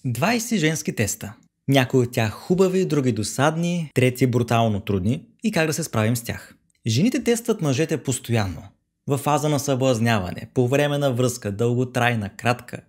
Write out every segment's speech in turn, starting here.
20 женски теста. Някои от тях хубави, други досадни, трети брутално трудни и как да се справим с тях. Жените тестват мъжете постоянно. В фаза на съблазняване, по време на връзка, дълготрайна, кратка.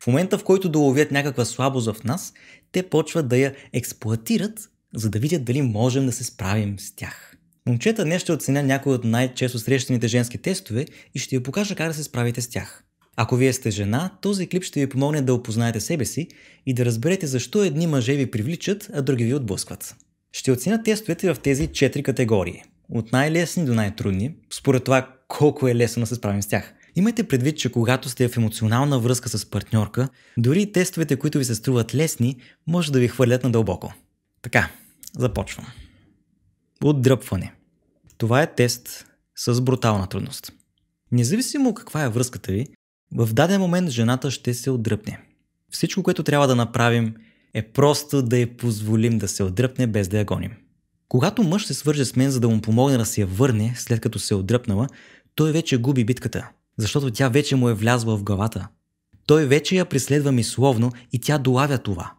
В момента, в който доловят някаква слабост в нас, те почват да я експлоатират, за да видят дали можем да се справим с тях. Момчета, днес ще оценя някои от най-често срещаните женски тестове и ще ви покажа как да се справите с тях. Ако вие сте жена, този клип ще ви помогне да опознаете себе си и да разберете защо едни мъже ви привличат, а други ви отблъскват. Ще оценя тестовете в тези 4 категории. От най-лесни до най-трудни, според това колко е лесно да се справим с тях. Имайте предвид, че когато сте в емоционална връзка с партньорка, дори и тестовете, които ви се струват лесни, може да ви хвърлят надълбоко. Така, започвам. Отдръпване. Това е тест с брутална трудност. Независимо каква е връзката ви, в даден момент жената ще се отдръпне. Всичко, което трябва да направим, е просто да я позволим да се отдръпне без да я гоним. Когато мъж се свърже с мен, за да му помогне да се я върне, след като се е отдръпнала, той вече губи битката, защото тя вече му е влязла в главата. Той вече я преследва мисловно и тя долавя това.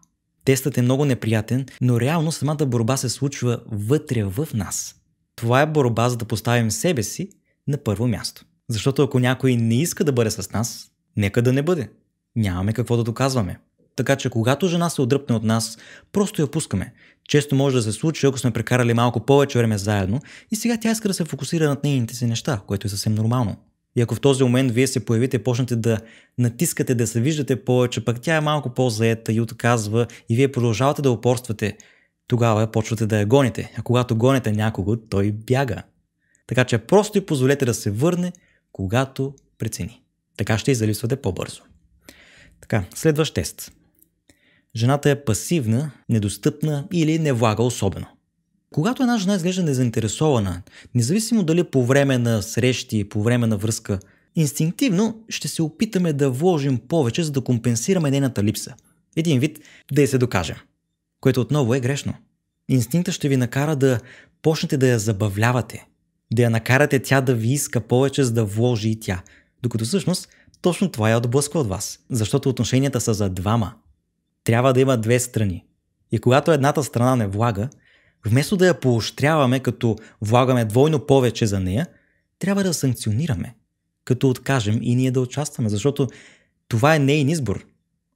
Тестът е много неприятен, но реално самата борба се случва вътре в нас. Това е борба, за да поставим себе си на първо място. Защото ако някой не иска да бъде с нас, нека да не бъде. Нямаме какво да доказваме. Така че когато жена се отдръпне от нас, просто я пускаме. Често може да се случи, ако сме прекарали малко повече време заедно и сега тя иска да се фокусира над нейните си неща, което е съвсем нормално. И ако в този момент вие се появите и почнете да натискате, да се виждате повече, пък тя е малко по-заета и отказва и вие продължавате да упорствате, тогава почвате да я гоните. А когато гоните някого, той бяга. Така че просто й позволете да се върне, когато прецени. Така ще излисвате по-бързо. Така, следващ тест. Жената е пасивна, недостъпна или не влага особено. Когато една жена изглежда незаинтересована, независимо дали по време на срещи, по време на връзка, инстинктивно ще се опитаме да вложим повече, за да компенсираме нейната липса. Един вид да я се докажем. Което отново е грешно. Инстинктът ще ви накара да почнете да я забавлявате. Да я накарате тя да ви иска повече, за да вложи и тя. Докато всъщност точно това я отблъсква от вас. Защото отношенията са за двама. Трябва да има две страни. И когато едната страна не влага, вместо да я поощряваме, като влагаме двойно повече за нея, трябва да санкционираме, като откажем и ние да участваме, защото това е нейн избор.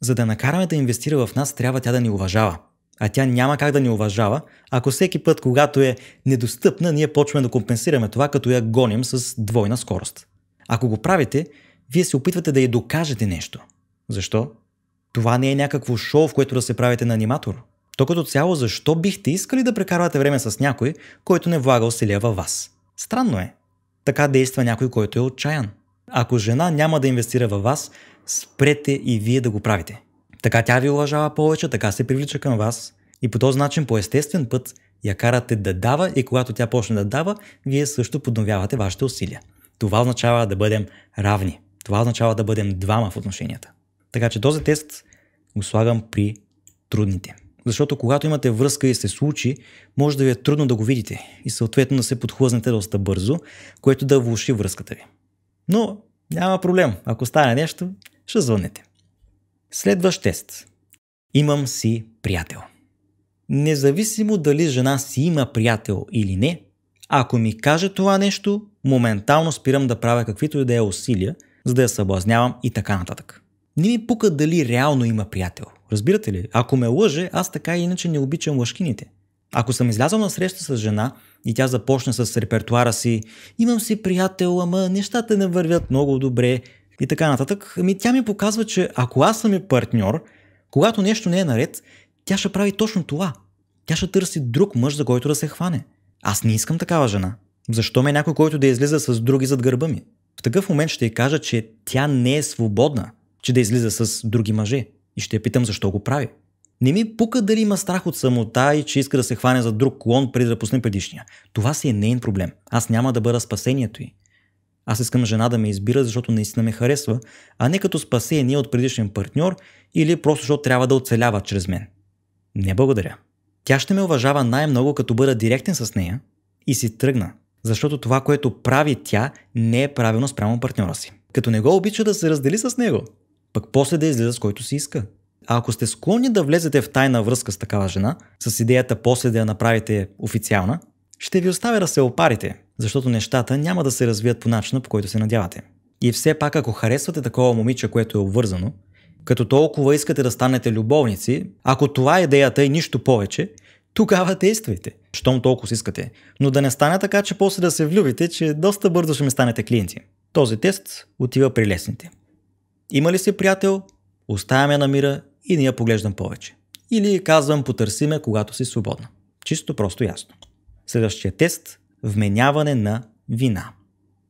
За да накараме да инвестира в нас, трябва тя да ни уважава. А тя няма как да ни уважава, ако всеки път, когато е недостъпна, ние почваме да компенсираме това, като я гоним с двойна скорост. Ако го правите, вие се опитвате да й докажете нещо. Защо? Това не е някакво шоу, в което да се правите на аниматор. То като цяло, защо бихте искали да прекарвате време с някой, който не влага усилия във вас? Странно е. Така действа някой, който е отчаян. Ако жена няма да инвестира във вас, спрете и вие да го правите. Така тя ви уважава повече, така се привлича към вас и по този начин по естествен път я карате да дава и когато тя почне да дава, вие също подновявате вашите усилия. Това означава да бъдем равни. Това означава да бъдем двама в отношенията. Така че този тест го слагам при трудните. Защото когато имате връзка и се случи, може да ви е трудно да го видите и съответно да се подхлъзнете доста бързо, което да влоши връзката ви. Но няма проблем. Ако стане нещо, ще звъннете. Следващ тест. Имам си приятел. Независимо дали жена си има приятел или не, ако ми каже това нещо, моментално спирам да правя каквито и да е усилия, за да я съблазнявам и така нататък. Не ми пука дали реално има приятел. Разбирате ли? Ако ме лъже, аз така и иначе не обичам лъжкините. Ако съм излязъл на среща с жена и тя започне с репертуара си имам си приятел, ама нещата не вървят много добре и така нататък, тя ми показва, че ако аз съм и партньор, когато нещо не е наред, тя ще прави точно това. Тя ще търси друг мъж, за който да се хване. Аз не искам такава жена. Защо ме някой, който да излиза с други зад гърба ми? В такъв момент ще й кажа, че тя не е свободна, че да излиза с други мъже. И ще я питам защо го прави. Не ми пука дали има страх от самота и че иска да се хване за друг клон преди да пусне предишния. Това си е нейн проблем. Аз няма да бъда спасението й. Аз искам жена да ме избира, защото наистина ме харесва, а не като спасение от предишен партньор или просто защото трябва да оцелява чрез мен. Не благодаря. Тя ще ме уважава най-много като бъда директен с нея и си тръгна, защото това, което прави тя, не е правилно спрямо партньора си. Като не го обича да се раздели с него, пък после да излиза с който си иска. А ако сте склонни да влезете в тайна връзка с такава жена, с идеята после да я направите официална, ще ви оставя да се опарите, защото нещата няма да се развият по начина, по който се надявате. И все пак, ако харесвате такова момиче, което е обвързано, като толкова искате да станете любовници, ако това е идеята и нищо повече, тогава действайте, щом толкова си искате. Но да не стане така, че после да се влюбите, че доста бързо ще ми станете клиенти. Този тест отива при лесните. Има ли си приятел? Оставям я на мира и не я поглеждам повече. Или казвам потърси ме, когато си свободна. Чисто просто ясно. Следващия тест – вменяване на вина.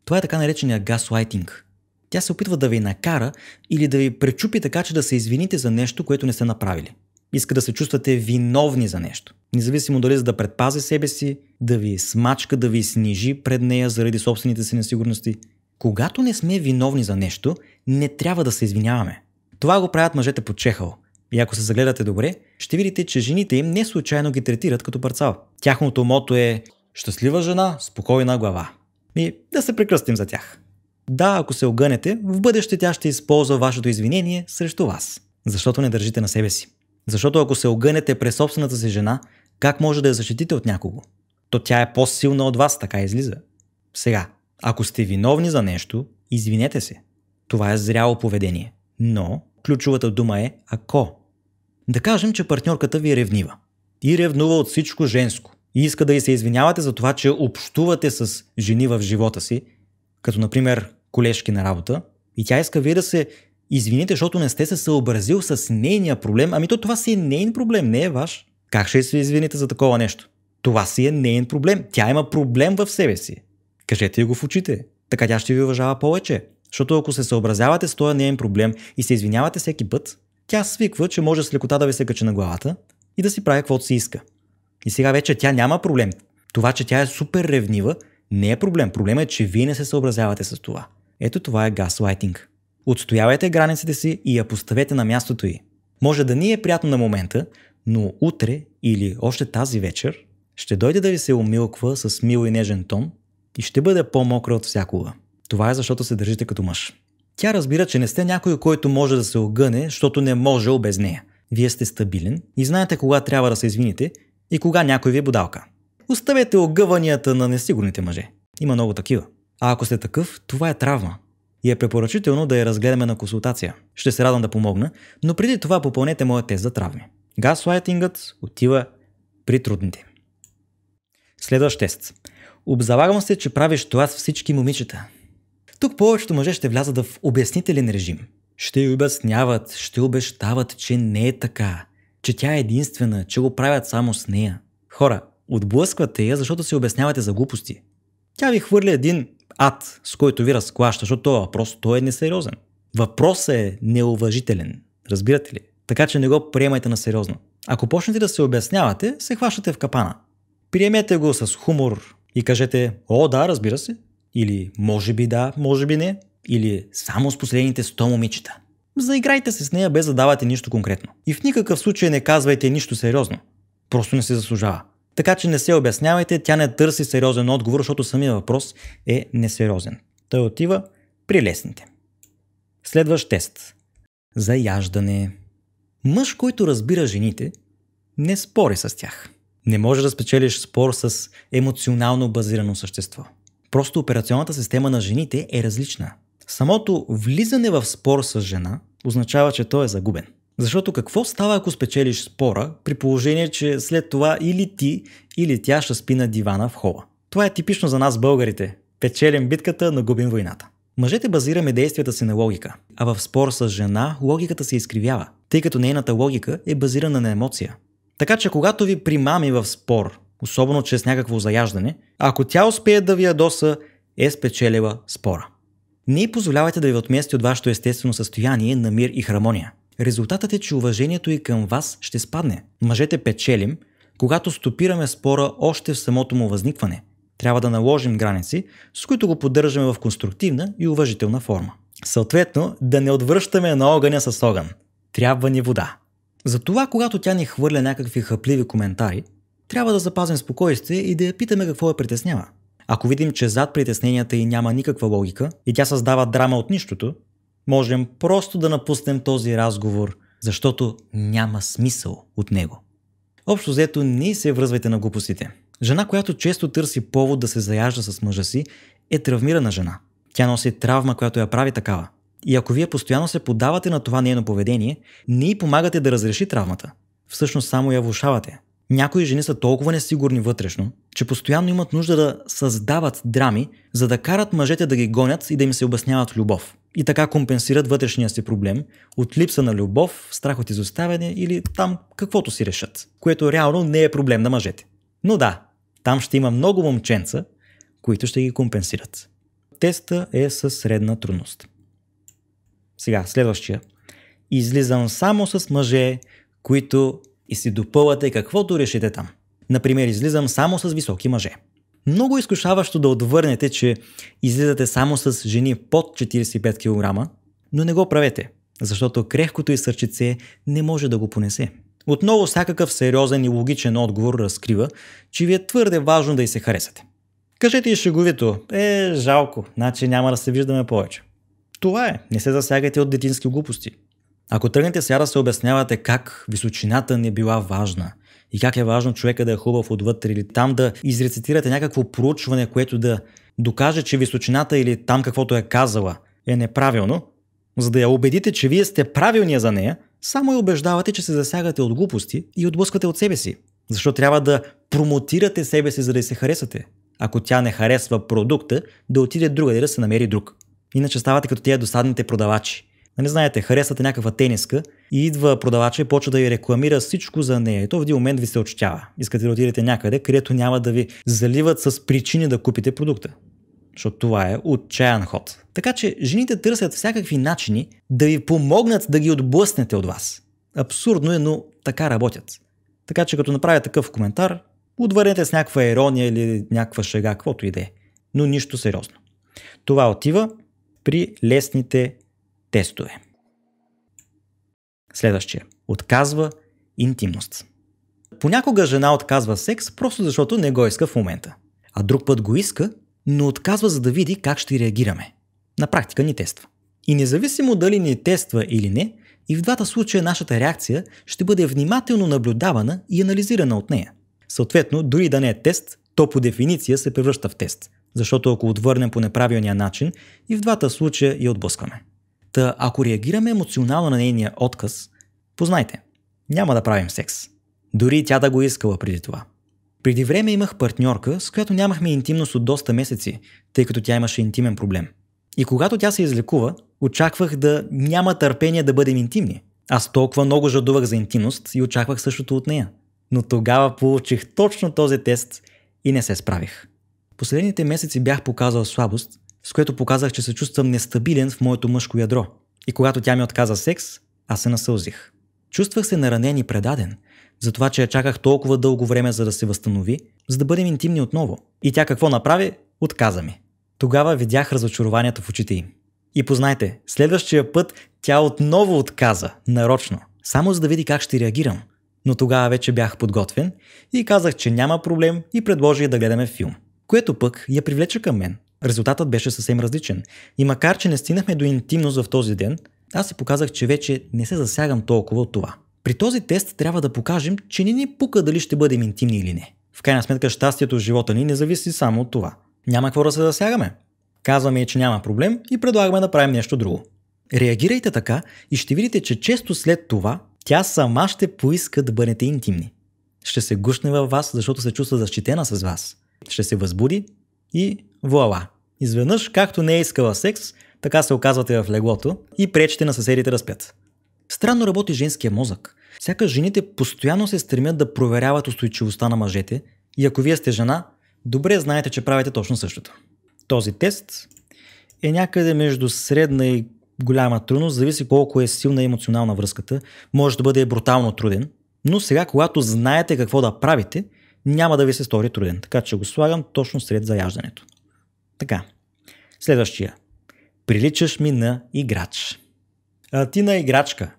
Това е така наречения газлайтинг. Тя се опитва да ви накара или да ви пречупи така, че да се извините за нещо, което не сте направили. Иска да се чувствате виновни за нещо. Независимо дали за да предпази себе си, да ви смачка, да ви снижи пред нея заради собствените си несигурности. Когато не сме виновни за нещо, не трябва да се извиняваме. Това го правят мъжете по чехъл. И ако се загледате добре, ще видите, че жените им не случайно ги третират като парцал. Тяхното мото е щастлива жена, спокойна глава. И да се прекръстим за тях. Да, ако се огънете, в бъдеще тя ще използва вашето извинение срещу вас. Защото не държите на себе си. Защото ако се огънете през собствената си жена, как може да я защитите от някого? То тя е по-силна от вас, така излиза. Сега, ако сте виновни за нещо, извинете се. Това е зряло поведение. Но ключовата дума е ако. Да кажем, че партньорката ви е ревнива. И ревнува от всичко женско. И иска да й се извинявате за това, че общувате с жени в живота си, като например колежки на работа, и тя иска вие да се извините, защото не сте се съобразил с нейния проблем. Ами то това си е нейн проблем, не е ваш. Как ще се извините за такова нещо? Това си е нейн проблем. Тя има проблем в себе си. Кажете го в очите. Така тя ще ви уважава повече. Защото ако се съобразявате с този нейн проблем и се извинявате всеки път, тя свиква, че може с лекота да ви се качи на главата и да си прави каквото си иска. И сега вече тя няма проблем. Това, че тя е супер ревнива, не е проблем. Проблемът е, че вие не се съобразявате с това. Ето това е газлайтинг. Отстоявайте границите си и я поставете на мястото й. Може да ни е приятно на момента, но утре или още тази вечер ще дойде да ви се умилква с мил и нежен тон и ще бъде по-мокра от всякога. Това е защото се държите като мъж. Тя разбира, че не сте някой, който може да се огъне, защото не може без нея. Вие сте стабилен и знаете кога трябва да се извините и кога някой ви е будалка. Оставете огъванията на несигурните мъже. Има много такива. А ако сте такъв, това е травма. И е препоръчително да я разгледаме на консултация. Ще се радвам да помогна, но преди това попълнете моя тест за травми. Газлайтингът отива при трудните. Следващ тест. Обзалагам се, че правиш това с всички момичета. Тук повечето мъже ще влязат в обяснителен режим. Ще й обясняват, ще обещават, че не е така, че тя е единствена, че го правят само с нея. Хора, отблъсквате я, защото се обяснявате за глупости. Тя ви хвърля един ад, с който ви разклаща, защото този въпрос той е несериозен. Въпросът е неуважителен. Разбирате ли? Така че не го приемайте на сериозно. Ако почнете да се обяснявате, се хващате в капана. Приемете го с хумор и кажете: о, да, разбира се. Или може би да, може би не. Или само с последните 100 момичета. Заиграйте се с нея без да давате нищо конкретно. И в никакъв случай не казвайте нищо сериозно. Просто не се заслужава. Така че не се обяснявайте, тя не търси сериозен отговор, защото самия въпрос е несериозен. Той отива при лесните. Следващ тест. Заяждане. Мъж, който разбира жените, не спори с тях. Не може да спечелиш спор с емоционално базирано същество. Просто операционната система на жените е различна. Самото влизане в спор с жена означава, че той е загубен. Защото какво става, ако спечелиш спора, при положение, че след това или ти, или тя ще спи на дивана в хола? Това е типично за нас българите. Печелим битката, но губим войната. Мъжете базираме действията си на логика, а в спор с жена логиката се изкривява, тъй като нейната логика е базирана на емоция. Така че когато ви примами в спор, особено чрез някакво заяждане, ако тя успее да ви ядоса, е спечелила спора. Не позволявайте да ви отмести от вашето естествено състояние на мир и хармония. Резултатът е, че уважението и към вас ще спадне. Мъжете печелим, когато стопираме спора още в самото му възникване. Трябва да наложим граници, с които го поддържаме в конструктивна и уважителна форма. Съответно, да не отвръщаме на огъня с огън. Трябва ни вода. Затова, когато тя ни хвърля някакви хъпливи коментари, трябва да запазим спокойствие и да я питаме какво я притеснява. Ако видим, че зад притесненията й няма никаква логика и тя създава драма от нищото, можем просто да напуснем този разговор защото няма смисъл от него. Общо взето, не се връзвайте на глупостите. Жена, която често търси повод да се заяжда с мъжа си, е травмирана жена. Тя носи травма, която я прави такава. И ако вие постоянно се подавате на това нейно поведение, не й помагате да разреши травмата. Всъщност само я влошавате. Някои жени са толкова несигурни вътрешно, че постоянно имат нужда да създават драми, за да карат мъжете да ги гонят и да им се обясняват любов. И така компенсират вътрешния си проблем от липса на любов, страх от изоставяне или там каквото си решат, което реално не е проблем на мъжете. Но да, там ще има много момченца, които ще ги компенсират. Теста е със средна трудност. Сега, следващия. Излизам само с мъже, които и си допълвате каквото решите там. Например, излизам само с високи мъже. Много изкушаващо да отвърнете, че излизате само с жени под 45 кг, но не го правете, защото крехкото и сърчице не може да го понесе. Отново всякакъв сериозен и логичен отговор разкрива, че ви е твърде важно да й се харесате. Кажете и шеговито, жалко, значи няма да се виждаме повече. Това е, не се засягайте от детински глупости. Ако тръгнете сега да се обяснявате как височината не била важна и как е важно човека да е хубав отвътре или там да изрецитирате някакво проучване, което да докаже, че височината или там каквото е казала е неправилно, за да я убедите, че вие сте правилния за нея, само я убеждавате, че се засягате от глупости и отблъсквате от себе си. Защо трябва да промотирате себе си, за да й се харесате? Ако тя не харесва продукта, да отиде другаде да се намери друг. Иначе ставате като тия досадните продавачи. Не знаете, харесвате някаква тениска и идва продавача и почва да ви рекламира всичко за нея. И то в един момент ви се отчаява. Искате да отидете някъде, където няма да ви заливат с причини да купите продукта. Защото това е отчаян ход. Така че жените търсят всякакви начини да ви помогнат да ги отблъснете от вас. Абсурдно е, но така работят. Така че като направя такъв коментар, отвърнете с някаква ирония или някаква шега, каквото и да е. Но нищо сериозно. Това отива при лесните тестове. Следващия. Отказва интимност. Понякога жена отказва секс, просто защото не го иска в момента. А друг път го иска, но отказва, за да види как ще реагираме. На практика ни тества. И независимо дали ни тества или не, и в двата случая нашата реакция ще бъде внимателно наблюдавана и анализирана от нея. Съответно, дори да не е тест, то по дефиниция се превръща в тест. Защото ако отвърнем по неправилния начин, и в двата случая я отблъскваме. Та ако реагираме емоционално на нейния отказ, познайте, няма да правим секс. Дори тя да го искала преди това. Преди време имах партньорка, с която нямахме интимност от доста месеци, тъй като тя имаше интимен проблем. И когато тя се излекува, очаквах да няма търпение да бъдем интимни. Аз толкова много жадувах за интимност и очаквах същото от нея. Но тогава получих точно този тест и не се справих. Последните месеци бях показал слабост, с което показах, че се чувствам нестабилен в моето мъжко ядро. И когато тя ми отказа секс, аз се насълзих. Чувствах се наранен и предаден, затова че я чаках толкова дълго време, за да се възстанови, за да бъдем интимни отново. И тя какво направи? Отказа ми. Тогава видях разочарованието в очите им. И познайте, следващия път тя отново отказа, нарочно, само за да види как ще реагирам. Но тогава вече бях подготвен и казах, че няма проблем и предложих да гледаме филм. Което пък я привлече към мен. Резултатът беше съвсем различен. И макар, че не стигнахме до интимност в този ден, аз си показах, че вече не се засягам толкова от това. При този тест трябва да покажем, че не ни пука дали ще бъдем интимни или не. В крайна сметка щастието в живота ни не зависи само от това. Няма какво да се засягаме. Казваме, че няма проблем и предлагаме да правим нещо друго. Реагирайте така и ще видите, че често след това тя сама ще поиска да бъдете интимни. Ще се гушне във вас, защото се чувства защитена с вас. Ще се възбуди и вуала. Изведнъж, както не е искала секс, така се оказвате в леглото и пречите на съседите да спят. Странно работи женския мозък. Сякаш жените постоянно се стремят да проверяват устойчивостта на мъжете и ако вие сте жена, добре знаете, че правите точно същото. Този тест е някъде между средна и голяма трудност, зависи колко е силна емоционална връзката, може да бъде брутално труден, но сега, когато знаете какво да правите, няма да ви се стори труден, така че го слагам точно сред заяждането. Така, следващия. Приличаш ми на играч. А ти на играчка.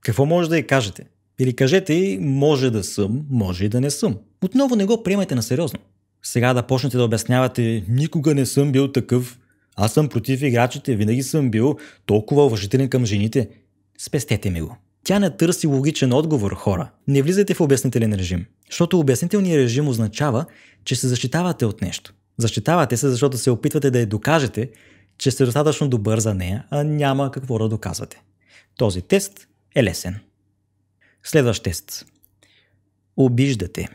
Какво може да й кажете? Или кажете й, може да съм, може и да не съм. Отново не го приемайте на сериозно. Сега да почнете да обяснявате, никога не съм бил такъв, аз съм против играчите, винаги съм бил толкова уважителен към жените. Спестете ми го. Тя не търси логичен отговор, хора. Не влизайте в обяснителен режим. Защото обяснителният режим означава, че се защитавате от нещо. Защитавате се, защото се опитвате да я докажете, че сте достатъчно добър за нея, а няма какво да доказвате. Този тест е лесен. Следващ тест. Обиждате.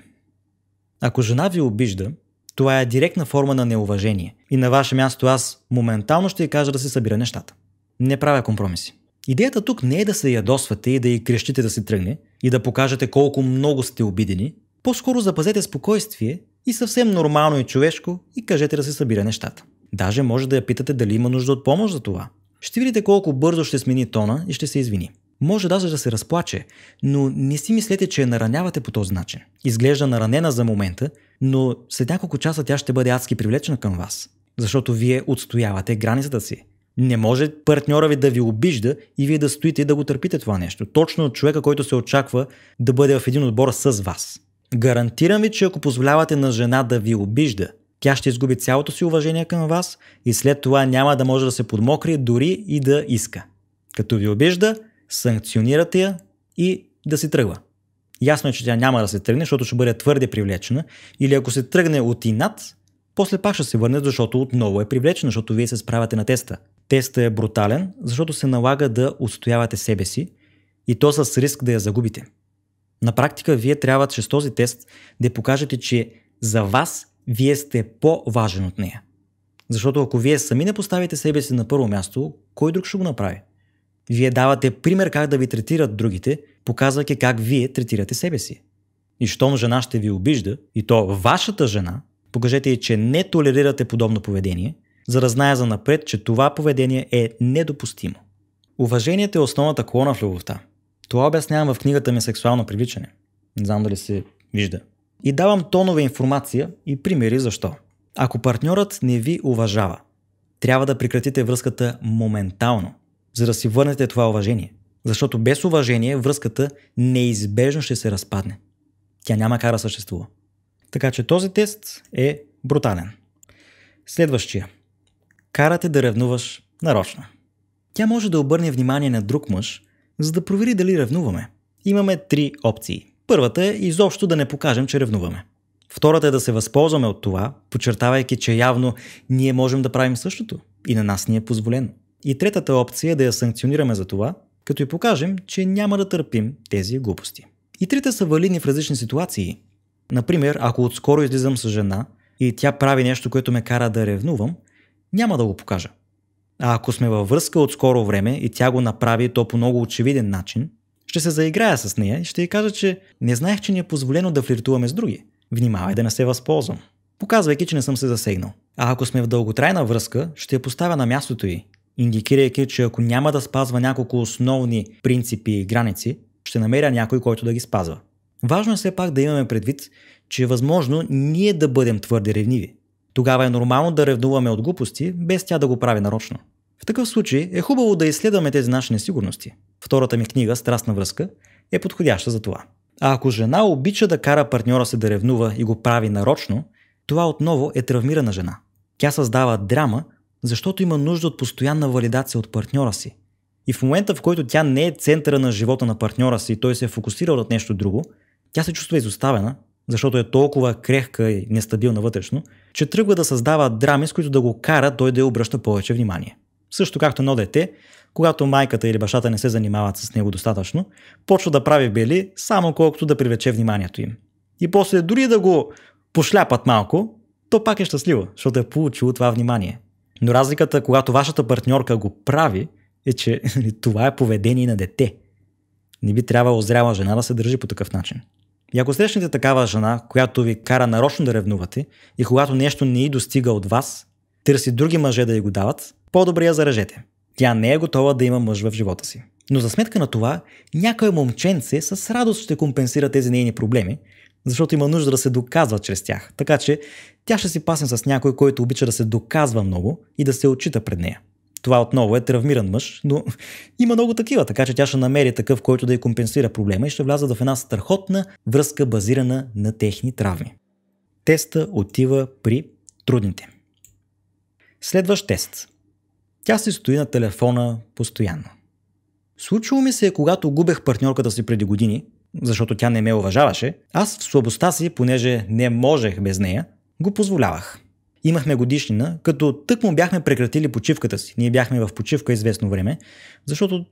Ако жена ви обижда, това е директна форма на неуважение. И на ваше място аз моментално ще й кажа да се събира нещата. Не правя компромиси. Идеята тук не е да се ядосвате и да й крещите да се тръгне и да покажете колко много сте обидени. По-скоро запазете спокойствие и съвсем нормално и човешко и кажете да се събира нещата. Даже може да я питате дали има нужда от помощ за това. Ще видите колко бързо ще смени тона и ще се извини. Може даже да се разплаче, но не си мислете, че я наранявате по този начин. Изглежда наранена за момента, но след няколко часа тя ще бъде адски привлечена към вас, защото вие отстоявате границата си. Не може партньора ви да ви обижда и вие да стоите и да го търпите това нещо. Точно от човека, който се очаква да бъде в един отбор с вас. Гарантирам ви, че ако позволявате на жена да ви обижда, тя ще изгуби цялото си уважение към вас и след това няма да може да се подмокри дори и да иска. Като ви обижда, санкционирате я и да си тръгва. Ясно е, че тя няма да се тръгне, защото ще бъде твърде привлечена, или ако се тръгне от инат, после пак ще се върне, защото отново е привлечена, защото вие се справяте на теста. Тестът е брутален, защото се налага да отстоявате себе си и то с риск да я загубите. На практика вие трябва чрез този тест да покажете, че за вас вие сте по-важен от нея. Защото ако вие сами не поставите себе си на първо място, кой друг ще го направи? Вие давате пример как да ви третират другите, показвайки как вие третирате себе си. И щом жена ще ви обижда, и то вашата жена, покажете й, че не толерирате подобно поведение, за да знае занапред, че това поведение е недопустимо. Уважението е основната колона в любовта. Това обяснявам в книгата ми "Сексуално привличане". Не знам дали се вижда. И давам тонове информация и примери защо. Ако партньорът не ви уважава, трябва да прекратите връзката моментално, за да си върнете това уважение. Защото без уважение връзката неизбежно ще се разпадне. Тя няма как да съществува. Така че този тест е брутален. Следващия. Карате да ревнуваш нарочно. Тя може да обърне внимание на друг мъж, за да провери дали ревнуваме. Имаме 3 опции. Първата е изобщо да не покажем, че ревнуваме. Втората е да се възползваме от това, подчертавайки, че явно ние можем да правим същото и на нас ни е позволено. И третата опция е да я санкционираме за това, като й покажем, че няма да търпим тези глупости. И трите са валидни в различни ситуации. Например, ако отскоро излизам с жена и тя прави нещо, което ме кара да ревнувам, няма да го покажа. А ако сме във връзка от скоро време и тя го направи то по много очевиден начин, ще се заиграя с нея и ще й кажа, че не знаех, че ни е позволено да флиртуваме с други. Внимавай да не се възползвам. Показвайки, че не съм се засегнал. А ако сме в дълготрайна връзка, ще я поставя на мястото й, индикирайки, че ако няма да спазва няколко основни принципи и граници, ще намеря някой, който да ги спазва. Важно е все пак да имаме предвид, че е възможно ние да бъдем твърде ревниви. Тогава е нормално да ревнуваме от глупости, без тя да го прави нарочно. В такъв случай е хубаво да изследваме тези наши несигурности. Втората ми книга "Страстна връзка" е подходяща за това. А ако жена обича да кара партньора се да ревнува и го прави нарочно, това отново е травмирана жена. Тя създава драма, защото има нужда от постоянна валидация от партньора си. И в момента, в който тя не е центъра на живота на партньора си и той се е фокусирал от нещо друго, тя се чувства изоставена, защото е толкова крехка и нестабилна вътрешно, че тръгва да създава драми, с които да го кара той да я обръща повече внимание. Също както едно дете, когато майката или бащата не се занимават с него достатъчно, почва да прави бели само колкото да привлече вниманието им. И после дори да го пошляпат малко, то пак е щастлива, защото е получило това внимание. Но разликата, когато вашата партньорка го прави, е, че това е поведение на дете. Не би трябвало зряла жена да се държи по такъв начин. И ако срещнете такава жена, която ви кара нарочно да ревнувате и когато нещо не й достига от вас, търси други мъже да й го дават, по-добре я зарежете. Тя не е готова да има мъж в живота си. Но за сметка на това, някое момченце с радост ще компенсира тези нейни проблеми, защото има нужда да се доказва чрез тях. Така че тя ще си пасне с някой, който обича да се доказва много и да се отчита пред нея. Това отново е травмиран мъж, но има много такива, така че тя ще намери такъв, който да й компенсира проблема и ще влязат в една страхотна връзка, базирана на техни травми. Теста отива при трудните. Следващ тест. Тя си стои на телефона постоянно. Случило ми се, когато губех партньорката си преди години, защото тя не ме уважаваше, аз в слабостта си, понеже не можех без нея, го позволявах. Имахме годишнина, като тъкмо бяхме прекратили почивката си. Ние бяхме в почивка известно време, защото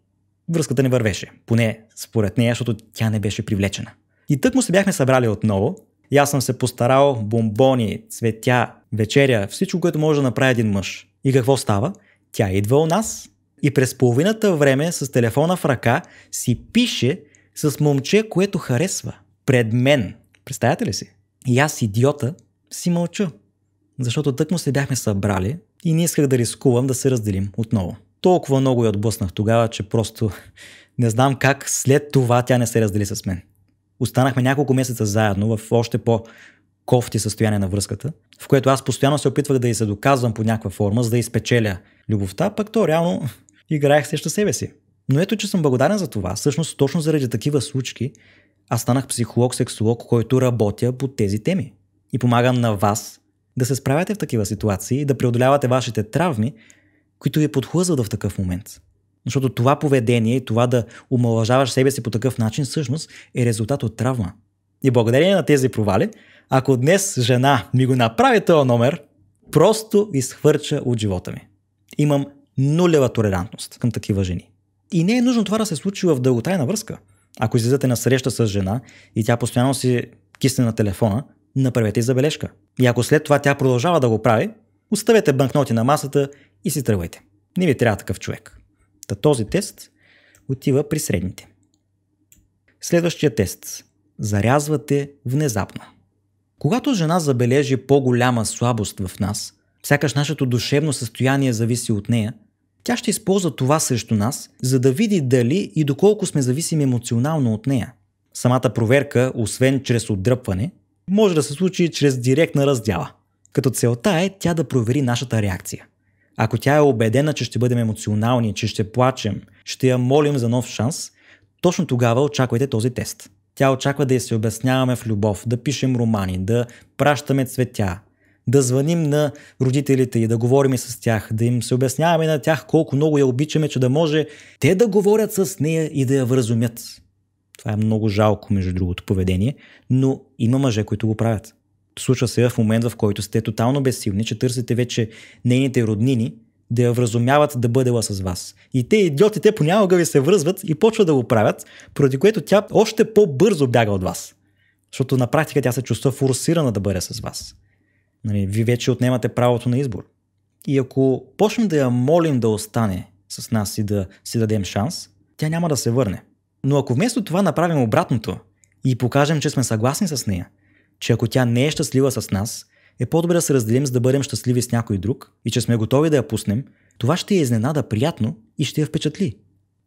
връзката не вървеше. Поне според нея, защото тя не беше привлечена. И тъкмо се бяхме събрали отново. И аз съм се постарал, бомбони, цветя, вечеря, всичко, което може да направи един мъж. И какво става? Тя идва у нас и през половината време с телефона в ръка си пише с момче, което харесва. Пред мен. Представяте ли си? И аз, идиота, си мълча. Защото тъкмо се бяхме събрали и не исках да рискувам да се разделим отново. Толкова много я отблъснах тогава, че просто не знам как след това тя не се раздели с мен. Останахме няколко месеца заедно в още по-кофти състояние на връзката, в което аз постоянно се опитвах да й се доказвам по някаква форма, за да изпечеля любовта, пък то реално играех срещу себе си. Но ето, че съм благодарен за това. Всъщност, точно заради такива случки, аз станах психолог-сексолог, който работя по тези теми. И помагам на вас да се справяте в такива ситуации и да преодолявате вашите травми, които ви подхлъзват в такъв момент. Защото това поведение и това да омалважаваш себе си по такъв начин всъщност е резултат от травма. И благодарение на тези провали, ако днес жена ми го направи този номер, просто изхвърча от живота ми. Имам нулева толерантност към такива жени. И не е нужно това да се случи в дълготрайна връзка. Ако излизате на среща с жена и тя постоянно си кисне на телефона, направете й забележка. И ако след това тя продължава да го прави, оставете банкноти на масата и си тръгвайте. Не ви трябва такъв човек. Та този тест отива при средните. Следващия тест. Зарязвате внезапно. Когато жена забележи по-голяма слабост в нас, сякаш нашето душевно състояние зависи от нея, тя ще използва това срещу нас, за да види дали и доколко сме зависими емоционално от нея. Самата проверка, освен чрез отдръпване, може да се случи чрез директна раздяла. Като целта е тя да провери нашата реакция. Ако тя е убедена, че ще бъдем емоционални, че ще плачем, ще я молим за нов шанс, точно тогава очаквайте този тест. Тя очаква да я се обясняваме в любов, да пишем романи, да пращаме цветя, да звъним на родителите и да говорим с тях, да им се обясняваме на тях колко много я обичаме, че да може те да говорят с нея и да я вразумят. Това е много жалко, между другото, поведение, но има мъже, които го правят. Случва се в момент, в който сте тотално безсилни, че търсите вече нейните роднини да я вразумяват да бъдела с вас. И те идиотите понякога ви се връзват и почват да го правят, поради което тя още по-бързо бяга от вас. Защото на практика тя се чувства форсирана да бъде с вас. Ви вече отнемате правото на избор. И ако почнем да я молим да остане с нас и да си дадем шанс, тя няма да се върне. Но ако вместо това направим обратното и покажем, че сме съгласни с нея, че ако тя не е щастлива с нас, е по-добре да се разделим, за да бъдем щастливи с някой друг и че сме готови да я пуснем, това ще я изненада приятно и ще я впечатли.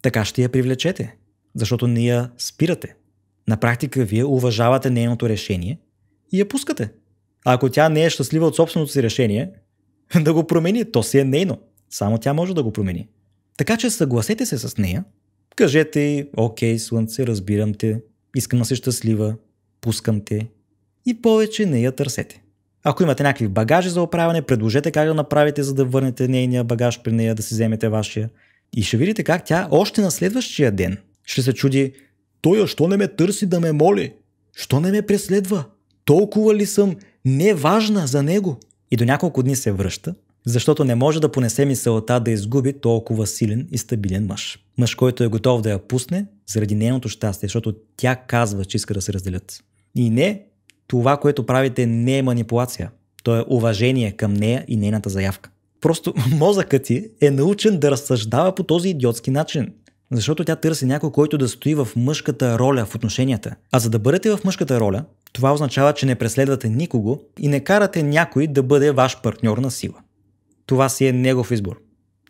Така ще я привлечете, защото не я спирате. На практика вие уважавате нейното решение и я пускате. А ако тя не е щастлива от собственото си решение, да го промени, то си е нейно. Само тя може да го промени. Така че съгласете се с нея, кажете й: окей, слънце, разбирам те, искам да си щастлива, пускам те и повече не я търсете. Ако имате някакви багажи за оправяне, предложете как да направите, за да върнете нейния багаж при нея, да си вземете вашия. И ще видите как тя още на следващия ден ще се чуди: той що не ме търси да ме моли? Що не ме преследва? Толкова ли съм неважна за него? И до няколко дни се връща, защото не може да понесе мисълта да изгуби толкова силен и стабилен мъж. Мъж, който е готов да я пусне заради нейното щастие, защото тя казва, че иска да се разделят. И не, това, което правите, не е манипулация. То е уважение към нея и нейната заявка. Просто мозъкът ти е научен да разсъждава по този идиотски начин. Защото тя търси някой, който да стои в мъжката роля в отношенията. А за да бъдете в мъжката роля, това означава, че не преследвате никого и не карате някой да бъде ваш партньор на сила. Това си е негов избор.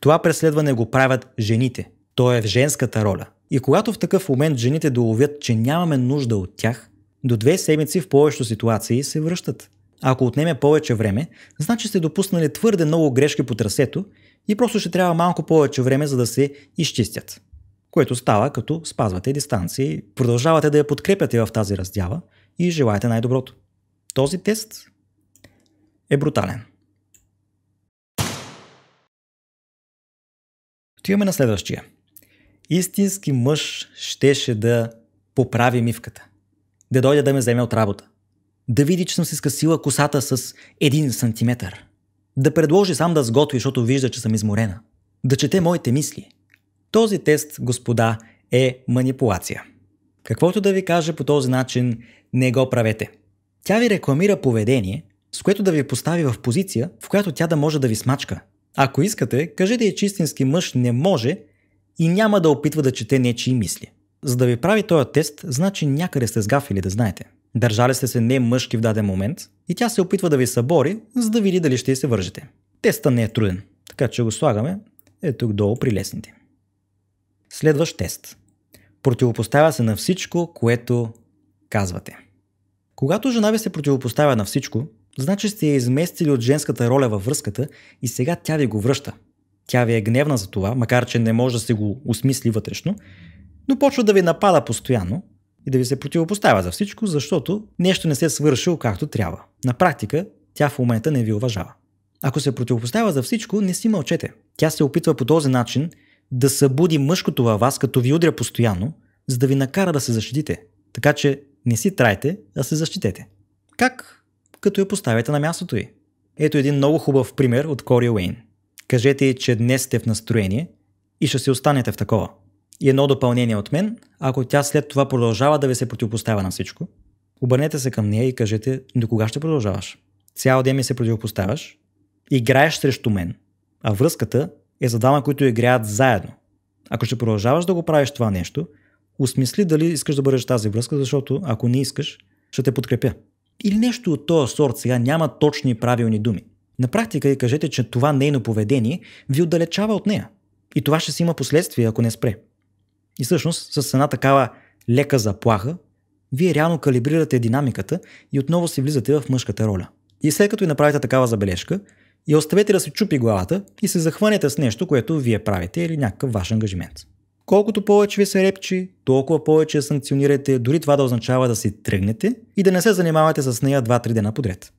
Това преследване го правят жените. То е в женската роля. И когато в такъв момент жените доловят, че нямаме нужда от тях, до 2 седмици в повечето ситуации се връщат. Ако отнеме повече време, значи сте допуснали твърде много грешки по трасето и просто ще трябва малко повече време, за да се изчистят. Което става, като спазвате дистанции, продължавате да я подкрепяте в тази раздяла и желаете най-доброто. Този тест е брутален. Отиваме на следващия. Истински мъж щеше да поправи мивката. Да дойде да ме вземе от работа. Да види, че съм си скъсила косата с 1 сантиметър. Да предложи сам да сготви, защото вижда, че съм изморена. Да чете моите мисли. Този тест, господа, е манипулация. Каквото да ви каже по този начин, не го правете. Тя ви рекламира поведение, с което да ви постави в позиция, в която тя да може да ви смачка. Ако искате, кажете, че истински мъж не може и няма да опитва да чете нечии мисли. За да ви прави този тест, значи някъде сте сгафили, да знаете. Държали сте се не мъжки в даден момент и тя се опитва да ви събори, за да види дали ще се вържете. Тестът не е труден, така че го слагаме тук долу при лесните. Следващ тест. Противопоставя се на всичко, което казвате. Когато жена ви се противопоставя на всичко, значи сте я изместили от женската роля във връзката и сега тя ви го връща. Тя ви е гневна за това, макар че не може да се го осмисли вътрешно, но почва да ви напада постоянно и да ви се противопоставя за всичко, защото нещо не се е свършило както трябва. На практика, тя в момента не ви уважава. Ако се противопоставя за всичко, не си мълчете. Тя се опитва по този начин да събуди мъжкото във вас, като ви удря постоянно, за да ви накара да се защитите. Така че не си трайте, а се защитете. Как? Като я поставите на мястото й. Ето един много хубав пример от Кори Уейн. Кажете й, че днес сте в настроение и ще си останете в такова. И едно допълнение от мен, ако тя след това продължава да ви се противопоставя на всичко, обърнете се към нея и кажете, до кога ще продължаваш? Цял ден ми се противопоставяш, играеш срещу мен, а връзката е за двама, които играят заедно. Ако ще продължаваш да го правиш това нещо, осмисли дали искаш да бъдеш тази връзка, защото ако не искаш, ще те подкрепя. Или нещо от този сорт, сега няма точни и правилни думи. На практика и кажете, че това нейно поведение ви отдалечава от нея. И това ще си има последствия, ако не спре. И всъщност, с една такава лека заплаха, вие реално калибрирате динамиката и отново си влизате в мъжката роля. И след като й направите такава забележка, я оставете да си чупи главата и се захванете с нещо, което вие правите или някакъв ваш ангажимент. Колкото повече ви се репчи, толкова повече санкционирайте, дори това да означава да си тръгнете и да не се занимавате с нея 2-3 дена подред.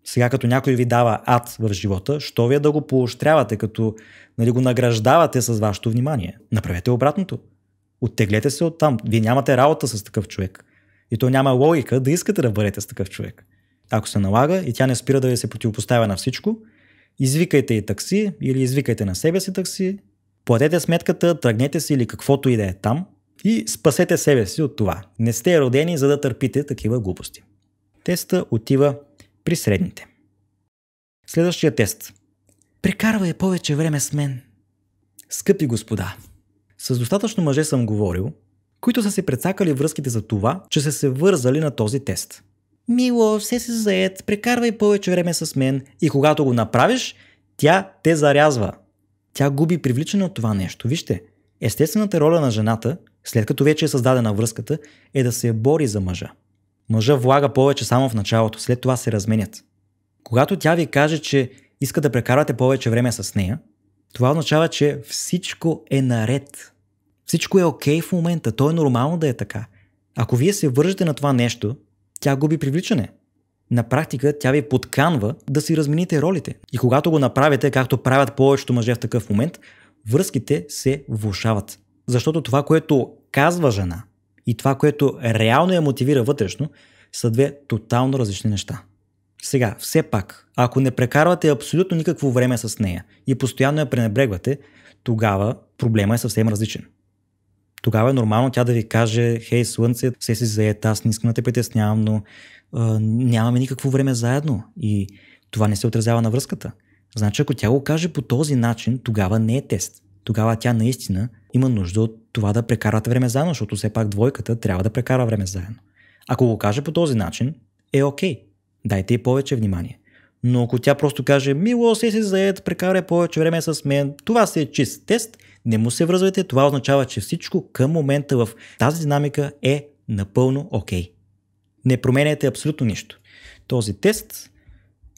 Сега като някой ви дава ад в живота, що вие да го поощрявате, като го награждавате с вашето внимание? Направете обратното. Оттеглете се оттам. Вие нямате работа с такъв човек. И то няма логика да искате да бъдете с такъв човек. Ако се налага и тя не спира да ви се противопоставя на всичко, извикайте и такси или извикайте на себе си такси, платете сметката, тръгнете си или каквото и да е там и спасете себе си от това. Не сте родени, за да търпите такива глупости. Теста отива при средните. Следващия тест. Прекарвай повече време с мен. Скъпи господа, с достатъчно мъже съм говорил, които са се прецакали връзките за това, че са се вързали на този тест. Мило, все си заед, прекарвай повече време с мен и когато го направиш, тя те зарязва. Тя губи привличане от това нещо. Вижте, естествената роля на жената, след като вече е създадена връзката, е да се бори за мъжа. Мъжа влага повече само в началото, след това се разменят. Когато тя ви каже, че иска да прекарвате повече време с нея, това означава, че всичко е наред. Всичко е окей в момента, то е нормално да е така. Ако вие се вържете на това нещо, тя губи привличане. На практика тя ви подканва да си размените ролите. И когато го направите, както правят повечето мъже в такъв момент, връзките се влошават. Защото това, което казва жена и това, което реално я мотивира вътрешно, са две тотално различни неща. Сега, все пак, ако не прекарвате абсолютно никакво време с нея и постоянно я пренебрегвате, тогава проблема е съвсем различен. Тогава е нормално тя да ви каже: хей, слънце, все си заета, аз не искам да те притеснявам, но нямаме никакво време заедно и това не се отразява на връзката. Значи, ако тя го каже по този начин, тогава не е тест. Тогава тя наистина има нужда от това да прекарате време заедно, защото все пак двойката трябва да прекара време заедно. Ако го каже по този начин, е окей. Дайте й повече внимание. Но ако тя просто каже: мило, си заед, прекарай повече време с мен, това си е чист тест, не му се връзвайте, това означава, че всичко към момента в тази динамика е напълно окей. Не променяте абсолютно нищо. Този тест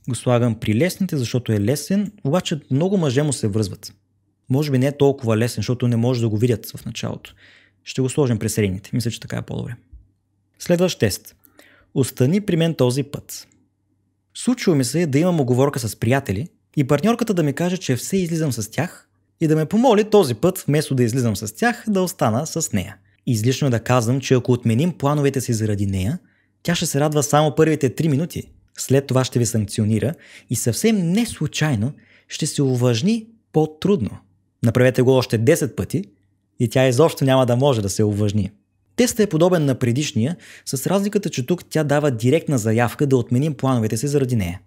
го слагам при лесните, защото е лесен, обаче много мъже му се връзват. Може би не е толкова лесен, защото не може да го видят в началото. Ще го сложим при средните. Мисля, че така е по-добре. Следващ тест. Остани при мен този път. Случва ми се да имам уговорка с приятели и партньорката да ми каже, че все излизам с тях и да ме помоли този път, вместо да излизам с тях, да остана с нея. Излишно е да казвам, че ако отменим плановете си заради нея, тя ще се радва само първите 3 минути. След това ще ви санкционира и съвсем не случайно ще се увлажни по-трудно. Направете го още 10 пъти и тя изобщо няма да може да се увлажни. Тестът е подобен на предишния, с разликата, че тук тя дава директна заявка да отменим плановете си заради нея.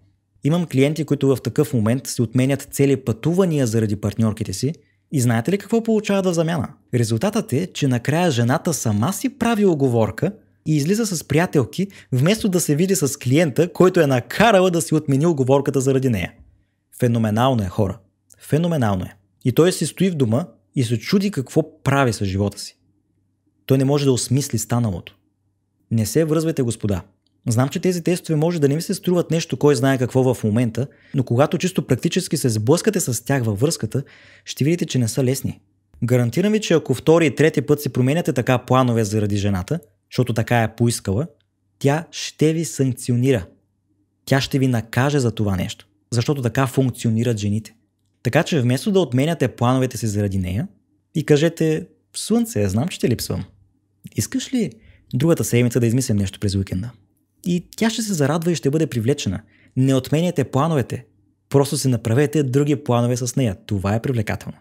Имам клиенти, които в такъв момент си отменят цели пътувания заради партньорките си и знаете ли какво получават в замяна? Резултатът е, че накрая жената сама си прави уговорка и излиза с приятелки, вместо да се види с клиента, който е накарала да си отмени уговорката заради нея. Феноменално е, хора. Феноменално е. И той си стои в дома и се чуди какво прави с живота си. Той не може да осмисли станалото. Не се връзвайте, господа. Знам, че тези тестове може да не ви се струват нещо, кой знае какво в момента, но когато чисто практически се сблъскате с тях във връзката, ще видите, че не са лесни. Гарантирам ви, че ако втори и трети път си променяте така планове заради жената, защото така е поискала, тя ще ви санкционира. Тя ще ви накаже за това нещо, защото така функционират жените. Така че вместо да отменяте плановете си заради нея и кажете: слънце, знам, че те липсвам. Искаш ли другата седмица да измислям нещо през уикенда? И тя ще се зарадва и ще бъде привлечена. Не отменяйте плановете. Просто си направете други планове с нея. Това е привлекателно.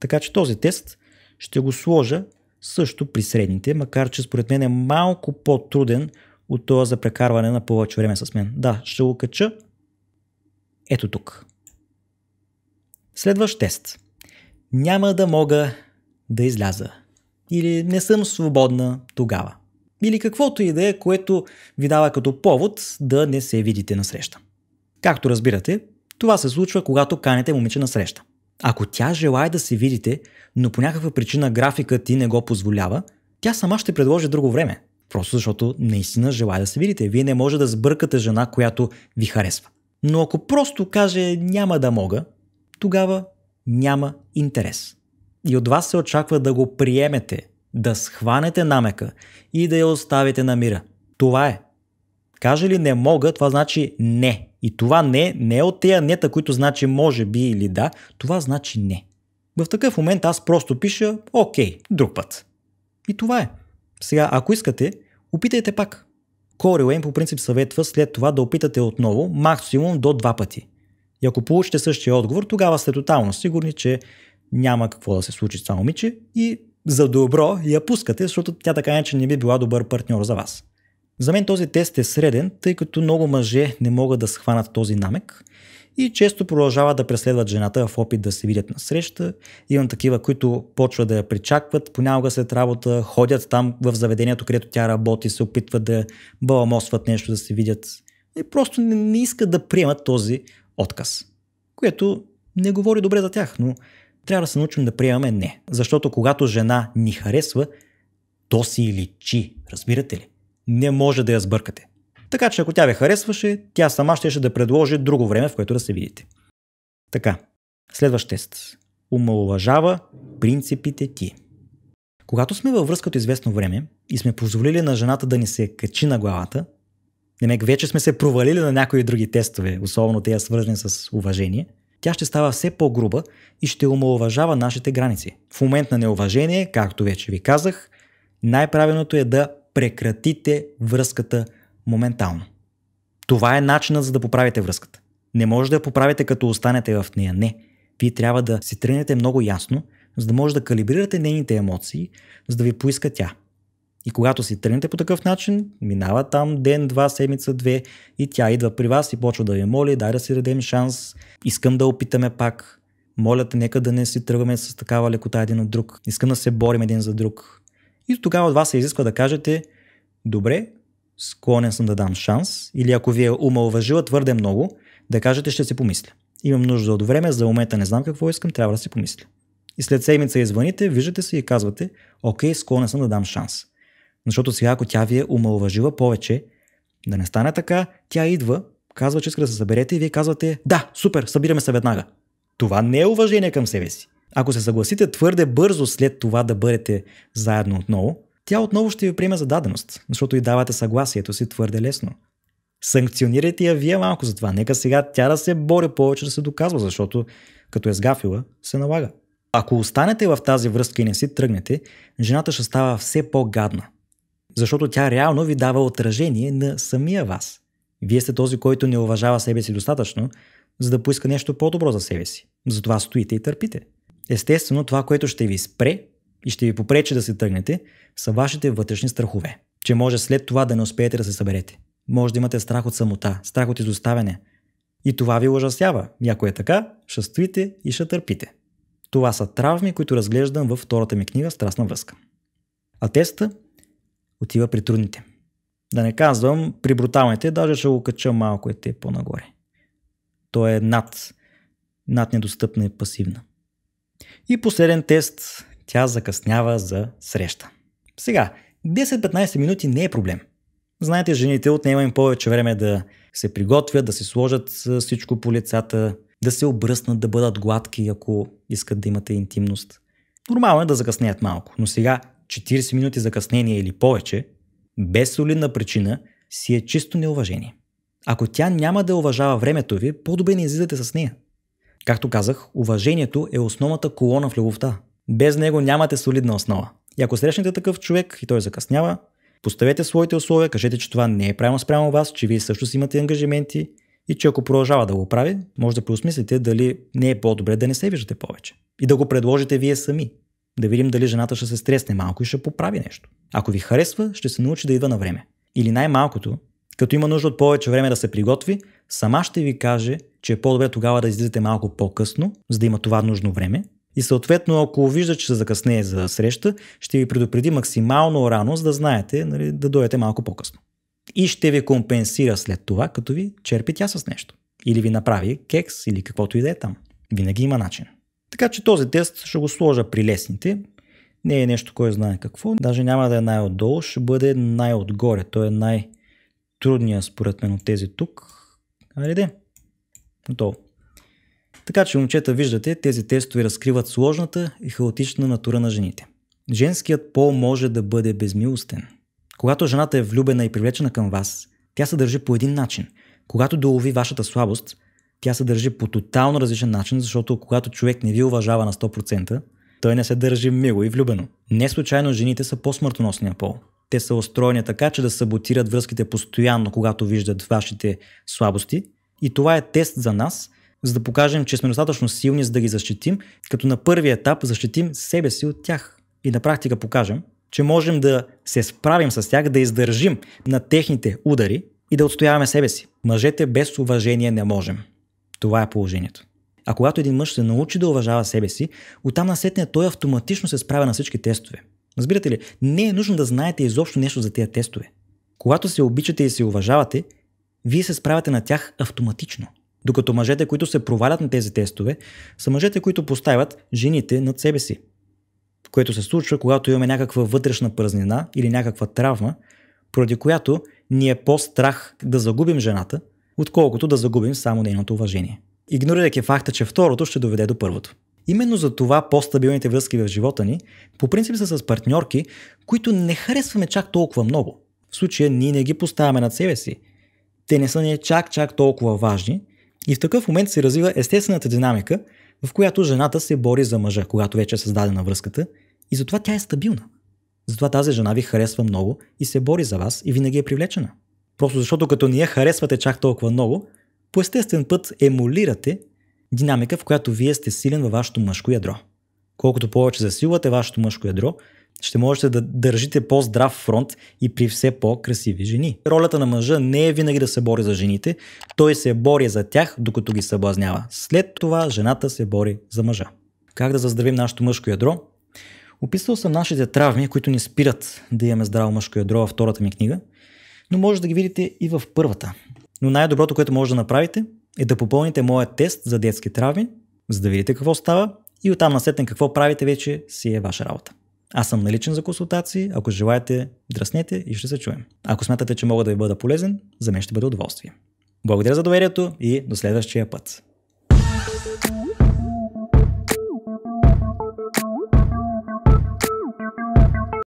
Така че този тест ще го сложа също при средните, макар че според мен е малко по-труден от това за прекарване на повече време с мен. Да, ще го кача ето тук. Следващ тест. Няма да мога да изляза. Или не съм свободна тогава. Или каквото и да е, което ви дава като повод да не се видите на среща. Както разбирате, това се случва, когато канете момиче на среща. Ако тя желае да се видите, но по някаква причина графикът ти не го позволява, тя сама ще предложи друго време. Просто защото наистина желае да се видите. Вие не може да сбъркате жена, която ви харесва. Но ако просто каже няма да мога, тогава няма интерес. И от вас се очаква да го приемете, да схванете намека и да я оставите на мира. Това е. Каже ли не мога, това значи не. И това не е от тея нета, които значи може би или да, това значи не. В такъв момент аз просто пиша окей, друг път. И това е. Сега, ако искате, опитайте пак. Кори Уейн по принцип съветва след това да опитате отново, максимум до 2 пъти. И ако получите същия отговор, тогава сте тотално сигурни, че няма какво да се случи с това момиче и за добро я пускате, защото тя така иначе не би била добър партньор за вас. За мен този тест е среден, тъй като много мъже не могат да схванат този намек и често продължават да преследват жената в опит да се видят на среща. Имам такива, които почват да я причакват, понякога след работа, ходят там в заведението, където тя работи, се опитват да баламосват нещо, да се видят и просто не искат да приемат този отказ, което не говори добре за тях, но трябва да се научим да приемаме не. Защото когато жена ни харесва, то си личи, разбирате ли? Не може да я сбъркате. Така че ако тя ви харесваше, тя сама ще да предложи друго време, в което да се видите. Така, следващ тест. Омаловажава принципите ти. Когато сме във връзка от известно време и сме позволили на жената да ни се качи на главата, вече сме се провалили на някои други тестове, особено тези свързани с уважение, тя ще става все по-груба и ще омаловажава нашите граници. В момент на неуважение, както вече ви казах, най-правилното е да прекратите връзката моментално. Това е начинът за да поправите връзката. Не може да я поправите като останете в нея. Не. Вие трябва да си тръгнете много ясно, за да може да калибрирате нейните емоции, за да ви поиска тя. И когато си тръгнете по такъв начин, минава там ден, 2, седмица, 2 и тя идва при вас и почва да ви моли, дай да си дадем шанс, искам да опитаме пак, моля те, нека да не си тръгваме с такава лекота един от друг, искам да се борим един за друг. И тогава от вас се изисква да кажете: добре, склонен съм да дам шанс, или ако ви е омаловажила твърде много, да кажете: ще си помисля. Имам нужда от време, за момента не знам какво искам, трябва да си помисля. И след седмица извъните, виждате се и казвате: окей, склонен съм да дам шанс. Защото сега, ако тя ви е омаловажила повече, да не стане така, тя идва, казва, че иска да се съберете и вие казвате: да, супер, събираме се веднага. Това не е уважение към себе си. Ако се съгласите твърде бързо след това да бъдете заедно отново, тя отново ще ви приеме за даденост, защото и давате съгласието си твърде лесно. Санкционирайте я вие малко за това. Нека сега тя да се бори повече да се доказва, защото като е сгафила, се налага. Ако останете в тази връзка и не си тръгнете, жената ще става все по-гадна. Защото тя реално ви дава отражение на самия вас. Вие сте този, който не уважава себе си достатъчно, за да поиска нещо по-добро за себе си. Затова стоите и търпите. Естествено, това, което ще ви спре и ще ви попречи да се тръгнете, са вашите вътрешни страхове. Че може след това да не успеете да се съберете. Може да имате страх от самота, страх от изоставяне. И това ви ужасява. И ако е така, ще стоите и ще търпите. Това са травми, които разглеждам във втората ми книга "Страстна връзка". А теста отива при трудните. Да не казвам, при бруталните, даже ще го кача малко по-нагоре. То е над недостъпна и пасивна. И последен тест, тя закъснява за среща. Сега, 10-15 минути не е проблем. Знаете, жените отнема им повече време да се приготвят, да си сложат всичко по лицата, да се обръснат, да бъдат гладки, ако искат да имате интимност. Нормално е да закъснеят малко, но сега 40 минути закъснение или повече, без солидна причина, си е чисто неуважение. Ако тя няма да уважава времето ви, по-добре не излизате с нея. Както казах, уважението е основната колона в любовта. Без него нямате солидна основа. И ако срещнете такъв човек и той закъснява, поставете своите условия, кажете, че това не е правилно спрямо вас, че вие също си имате ангажименти и че ако продължава да го прави, може да преосмислите дали не е по-добре да не се виждате повече. И да го предложите вие сами. Да видим дали жената ще се стресне малко и ще поправи нещо. Ако ви харесва, ще се научи да идва на време. Или най-малкото, като има нужда от повече време да се приготви, сама ще ви каже, че е по-добре тогава да излизате малко по-късно, за да има това нужно време. И съответно, ако вижда, че се закъснее за среща, ще ви предупреди максимално рано, за да знаете, да дойдете малко по-късно. И ще ви компенсира след това, като ви черпи тя с нещо. Или ви направи кекс, или каквото и да е там. Винаги има начин. Така че този тест ще го сложа при лесните. Не е нещо, кой знае какво. Даже няма да е най-отдолу, ще бъде най-отгоре. Той е най-трудният според мен от тези тук. Айде. Готово. Така че, момчета, виждате, тези тестове разкриват сложната и хаотична натура на жените. Женският пол може да бъде безмилостен. Когато жената е влюбена и привлечена към вас, тя се държи по един начин. Когато долови вашата слабост, тя се държи по тотално различен начин, защото когато човек не ви уважава на 100%, той не се държи мило и влюбено. Не случайно жените са по-смъртоносния пол. Те са устроени така, че да саботират връзките постоянно, когато виждат вашите слабости. И това е тест за нас, за да покажем, че сме достатъчно силни, за да ги защитим, като на първия етап защитим себе си от тях. И на практика покажем, че можем да се справим с тях, да издържим на техните удари и да отстояваме себе си. Мъжете без уважение не можем. Това е положението. А когато един мъж се научи да уважава себе си, оттам насетне той автоматично се справя на всички тестове. Разбирате ли, не е нужно да знаете изобщо нещо за тези тестове. Когато се обичате и се уважавате, вие се справяте на тях автоматично. Докато мъжете, които се провалят на тези тестове, са мъжете, които поставят жените над себе си. Което се случва, когато имаме някаква вътрешна празнина или някаква травма, поради която ни е по-страх да загубим жената, отколкото да загубим само нейното уважение. Игнорирайки факта, че второто ще доведе до първото. Именно за това по-стабилните връзки в живота ни по принцип са с партньорки, които не харесваме чак толкова много. В случая ние не ги поставяме над себе си. Те не са ни чак толкова важни и в такъв момент се развива естествената динамика, в която жената се бори за мъжа, когато вече е създадена връзката, и затова тя е стабилна. Затова тази жена ви харесва много и се бори за вас и винаги е привлечена. Просто защото като не я харесвате чак толкова много, по естествен път емулирате динамика, в която вие сте силен във вашето мъжко ядро. Колкото повече засилвате вашето мъжко ядро, ще можете да държите по-здрав фронт и при все по-красиви жени. Ролята на мъжа не е винаги да се бори за жените, той се бори за тях, докато ги съблазнява. След това жената се бори за мъжа. Как да заздравим нашето мъжко ядро? Описал съм нашите травми, които ни спират да имаме здраво мъжко ядро във втората ми книга, но може да ги видите и в първата. Но най-доброто, което може да направите, е да попълните моят тест за детски травми, за да видите какво става и оттам насетне какво правите вече си е ваша работа. Аз съм наличен за консултации, ако желаете, дръснете и ще се чуем. Ако смятате, че мога да ви бъда полезен, за мен ще бъде удоволствие. Благодаря за доверието и до следващия път.